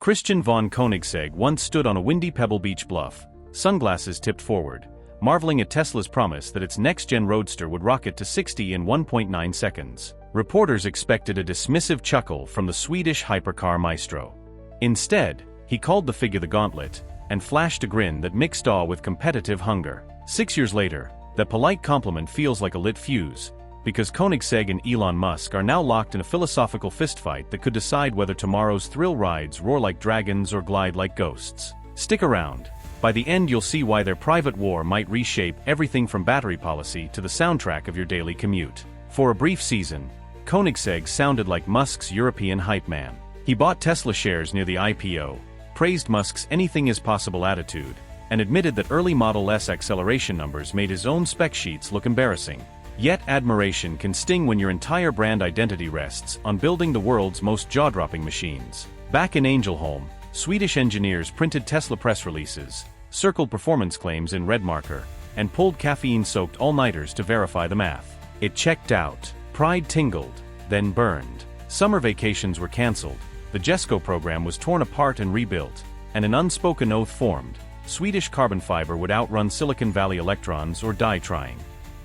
Christian von Koenigsegg once stood on a windy Pebble Beach bluff, sunglasses tipped forward, marveling at Tesla's promise that its next-gen Roadster would rocket to 60 in 1.9 seconds. Reporters expected a dismissive chuckle from the Swedish hypercar maestro. Instead, he called the figure the gauntlet, and flashed a grin that mixed awe with competitive hunger. 6 years later, that polite compliment feels like a lit fuse, because Koenigsegg and Elon Musk are now locked in a philosophical fistfight that could decide whether tomorrow's thrill rides roar like dragons or glide like ghosts. Stick around. By the end you'll see why their private war might reshape everything from battery policy to the soundtrack of your daily commute. For a brief season, Koenigsegg sounded like Musk's European hype man. He bought Tesla shares near the IPO, praised Musk's anything-is-possible attitude, and admitted that early Model S acceleration numbers made his own spec sheets look embarrassing. Yet admiration can sting when your entire brand identity rests on building the world's most jaw-dropping machines. Back in Ängelholm, Swedish engineers printed Tesla press releases, circled performance claims in red marker, and pulled caffeine-soaked all-nighters to verify the math. It checked out. Pride tingled, then burned. Summer vacations were cancelled, the JESCO program was torn apart and rebuilt, and an unspoken oath formed: Swedish carbon fiber would outrun Silicon Valley electrons or die trying.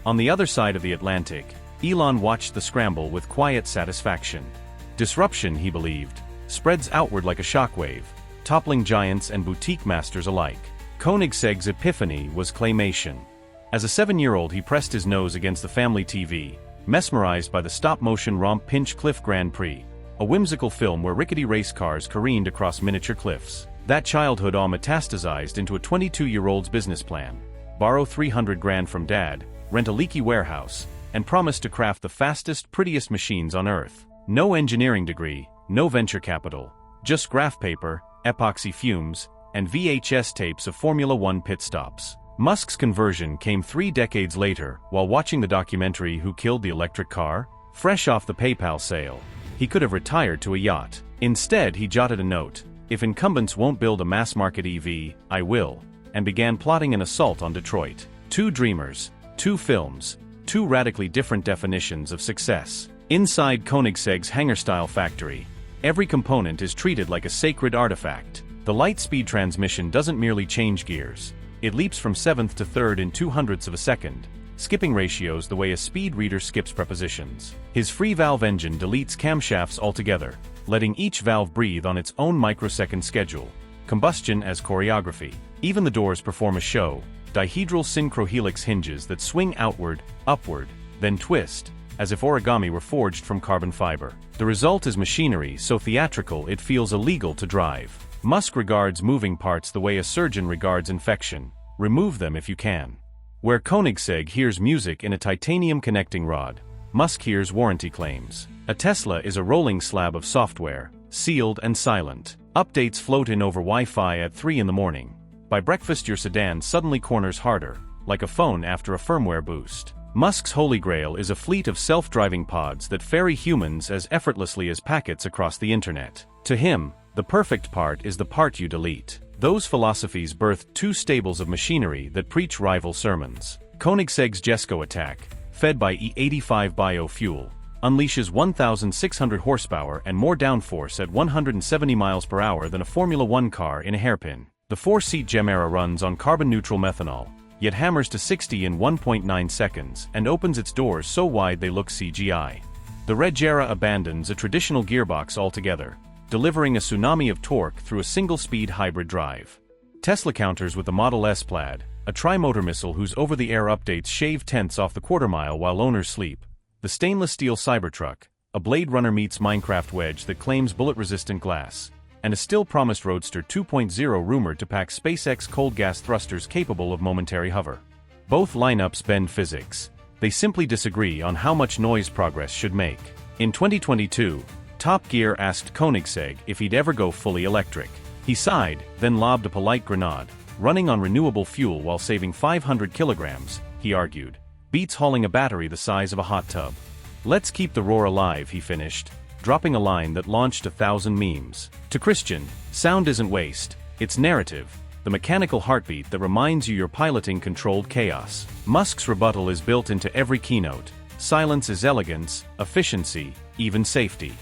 On the other side of the Atlantic, Elon watched the scramble with quiet satisfaction. Disruption, he believed, spreads outward like a shockwave, toppling giants and boutique masters alike. Koenigsegg's epiphany was claymation. As a 7-year-old he pressed his nose against the family TV, mesmerized by the stop-motion romp Pinch Cliff Grand Prix, a whimsical film where rickety race cars careened across miniature cliffs. That childhood awe metastasized into a 22-year-old's business plan: borrow 300 grand from dad, rent a leaky warehouse, and promise to craft the fastest, prettiest machines on Earth. No engineering degree, no venture capital, just graph paper, epoxy fumes, and VHS tapes of Formula One pit stops. Musk's conversion came 3 decades later, while watching the documentary Who Killed the Electric Car? Fresh off the PayPal sale. He could have retired to a yacht. Instead, he jotted a note: "If incumbents won't build a mass-market EV, I will," and began plotting an assault on Detroit. 2 dreamers, 2 films, 2 radically different definitions of success. Inside Koenigsegg's hangar-style factory, every component is treated like a sacred artifact. The light-speed transmission doesn't merely change gears. It leaps from 7th to 3rd in 0.02 of a second, skipping ratios the way a speed reader skips prepositions. His free-valve engine deletes camshafts altogether, letting each valve breathe on its own microsecond schedule. Combustion as choreography. Even the doors perform a show: dihedral synchrohelix hinges that swing outward, upward, then twist, as if origami were forged from carbon fiber. The result is machinery so theatrical it feels illegal to drive. Musk regards moving parts the way a surgeon regards infection: remove them if you can. Where Koenigsegg hears music in a titanium connecting rod, Musk hears warranty claims. A Tesla is a rolling slab of software, sealed and silent. Updates float in over Wi-Fi at 3 in the morning. By breakfast your sedan suddenly corners harder, like a phone after a firmware boost. Musk's holy grail is a fleet of self-driving pods that ferry humans as effortlessly as packets across the internet. To him, the perfect part is the part you delete. Those philosophies birthed 2 stables of machinery that preach rival sermons. Koenigsegg's JESCO attack, fed by E85 biofuel, unleashes 1,600 horsepower and more downforce at 170 miles per hour than a Formula One car in a hairpin. The 4-seat Gemera runs on carbon-neutral methanol, yet hammers to 60 in 1.9 seconds and opens its doors so wide they look CGI. The Regera abandons a traditional gearbox altogether, delivering a tsunami of torque through a single-speed hybrid drive. Tesla counters with the Model S Plaid, a tri-motor missile whose over-the-air updates shave tenths off the quarter-mile while owners sleep. The stainless steel Cybertruck, a Blade Runner meets Minecraft wedge that claims bullet-resistant glass, and a still-promised Roadster 2.0 rumored to pack SpaceX cold gas thrusters capable of momentary hover. Both lineups bend physics. They simply disagree on how much noise progress should make. In 2022, Top Gear asked Koenigsegg if he'd ever go fully electric. He sighed, then lobbed a polite grenade. Running on renewable fuel while saving 500 kilograms, he argued, beats hauling a battery the size of a hot tub. Let's keep the roar alive, he finished, dropping a line that launched 1,000 memes. To Christian, sound isn't waste, it's narrative, the mechanical heartbeat that reminds you you're piloting controlled chaos. Musk's rebuttal is built into every keynote: silence is elegance, efficiency, even safety.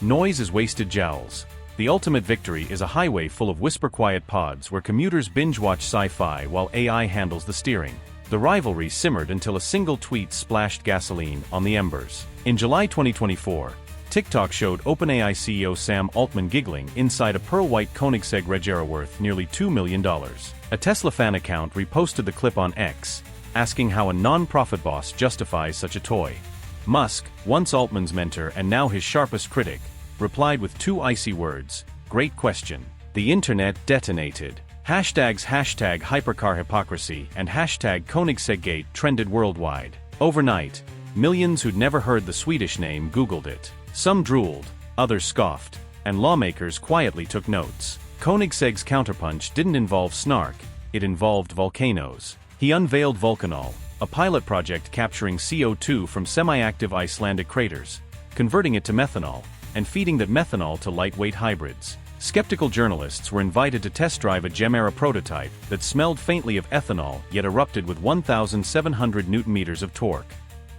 Noise is wasted jowls. The ultimate victory is a highway full of whisper-quiet pods where commuters binge-watch sci-fi while AI handles the steering. The rivalry simmered until a single tweet splashed gasoline on the embers. In July 2024, TikTok showed OpenAI CEO Sam Altman giggling inside a pearl-white Koenigsegg Regera worth nearly $2 million. A Tesla fan account reposted the clip on X, asking how a non-profit boss justifies such a toy. Musk, once Altman's mentor and now his sharpest critic, replied with two icy words, "Great question." The internet detonated. Hashtags hypercar hypocrisy and hashtag Koenigseggate trended worldwide. Overnight, millions who'd never heard the Swedish name Googled it. Some drooled, others scoffed, and lawmakers quietly took notes. Koenigsegg's counterpunch didn't involve snark, it involved volcanoes. He unveiled Volcano, a pilot project capturing CO2 from semi-active Icelandic craters, converting it to methanol, and feeding that methanol to lightweight hybrids. Skeptical journalists were invited to test drive a Gemera prototype that smelled faintly of ethanol yet erupted with 1,700 Newton-meters of torque.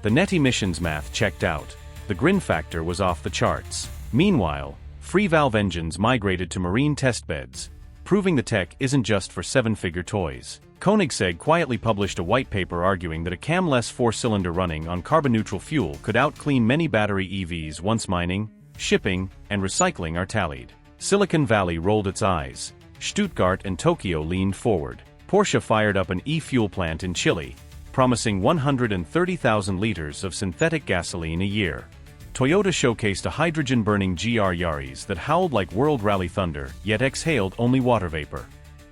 The net emissions math checked out. The grin factor was off the charts. Meanwhile, free-valve engines migrated to marine testbeds, proving the tech isn't just for seven-figure toys. Koenigsegg quietly published a white paper arguing that a cam-less four-cylinder running on carbon-neutral fuel could out-clean many battery EVs once mining, shipping, and recycling are tallied. Silicon Valley rolled its eyes. Stuttgart and Tokyo leaned forward. Porsche fired up an e-fuel plant in Chile, promising 130,000 liters of synthetic gasoline a year. Toyota showcased a hydrogen-burning GR Yaris that howled like World Rally Thunder, yet exhaled only water vapor.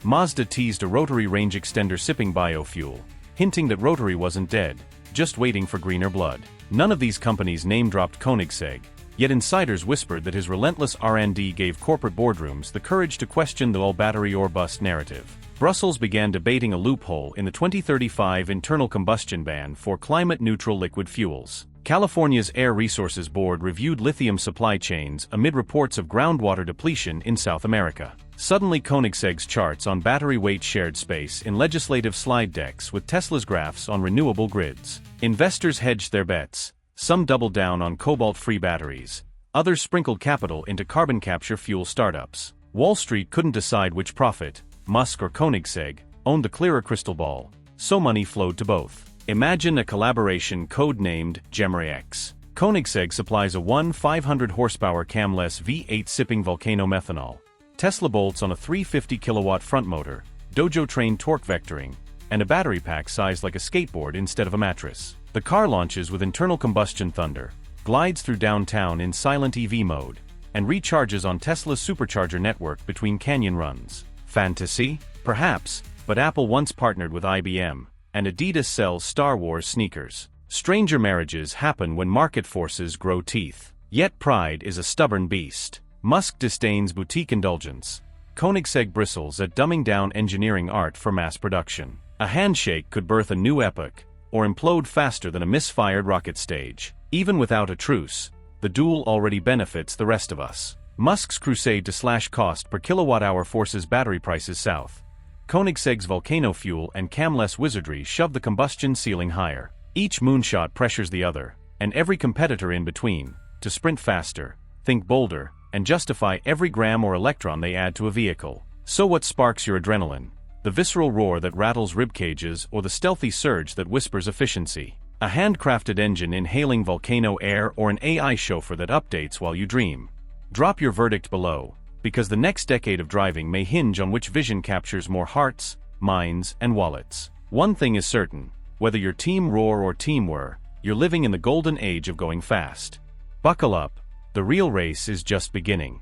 Mazda teased a rotary range extender sipping biofuel, hinting that rotary wasn't dead, just waiting for greener blood. None of these companies name-dropped Koenigsegg, yet insiders whispered that his relentless R&D gave corporate boardrooms the courage to question the all-battery or bust narrative. Brussels began debating a loophole in the 2035 internal combustion ban for climate-neutral liquid fuels. California's Air Resources Board reviewed lithium supply chains amid reports of groundwater depletion in South America. Suddenly Koenigsegg's charts on battery weight shared space in legislative slide decks with Tesla's graphs on renewable grids. Investors hedged their bets. Some doubled down on cobalt-free batteries. Others sprinkled capital into carbon capture fuel startups. Wall Street couldn't decide which prophet, Musk or Koenigsegg, owned the clearer crystal ball, so money flowed to both. Imagine a collaboration code-named Gemera-X. Koenigsegg supplies a 500-horsepower cam-less V8 sipping volcano methanol. Tesla bolts on a 350-kilowatt front motor, dojo-trained torque vectoring, and a battery pack sized like a skateboard instead of a mattress. The car launches with internal combustion thunder, glides through downtown in silent EV mode, and recharges on Tesla's supercharger network between canyon runs. Fantasy? Perhaps, but Apple once partnered with IBM, and Adidas sells Star Wars sneakers. Stranger marriages happen when market forces grow teeth. Yet pride is a stubborn beast. Musk disdains boutique indulgence. Koenigsegg bristles at dumbing down engineering art for mass production. A handshake could birth a new epoch, or implode faster than a misfired rocket stage. Even without a truce, the duel already benefits the rest of us. Musk's crusade to slash cost per kilowatt-hour forces battery prices south. Koenigsegg's volcano fuel and cam-less wizardry shove the combustion ceiling higher. Each moonshot pressures the other, and every competitor in between, to sprint faster, think bolder, and justify every gram or electron they add to a vehicle. So what sparks your adrenaline? The visceral roar that rattles ribcages or the stealthy surge that whispers efficiency? A handcrafted engine inhaling volcano air or an AI chauffeur that updates while you dream? Drop your verdict below, because the next decade of driving may hinge on which vision captures more hearts, minds, and wallets. One thing is certain, whether you're Team Roar or Team Whirr, you're living in the golden age of going fast. Buckle up, the real race is just beginning.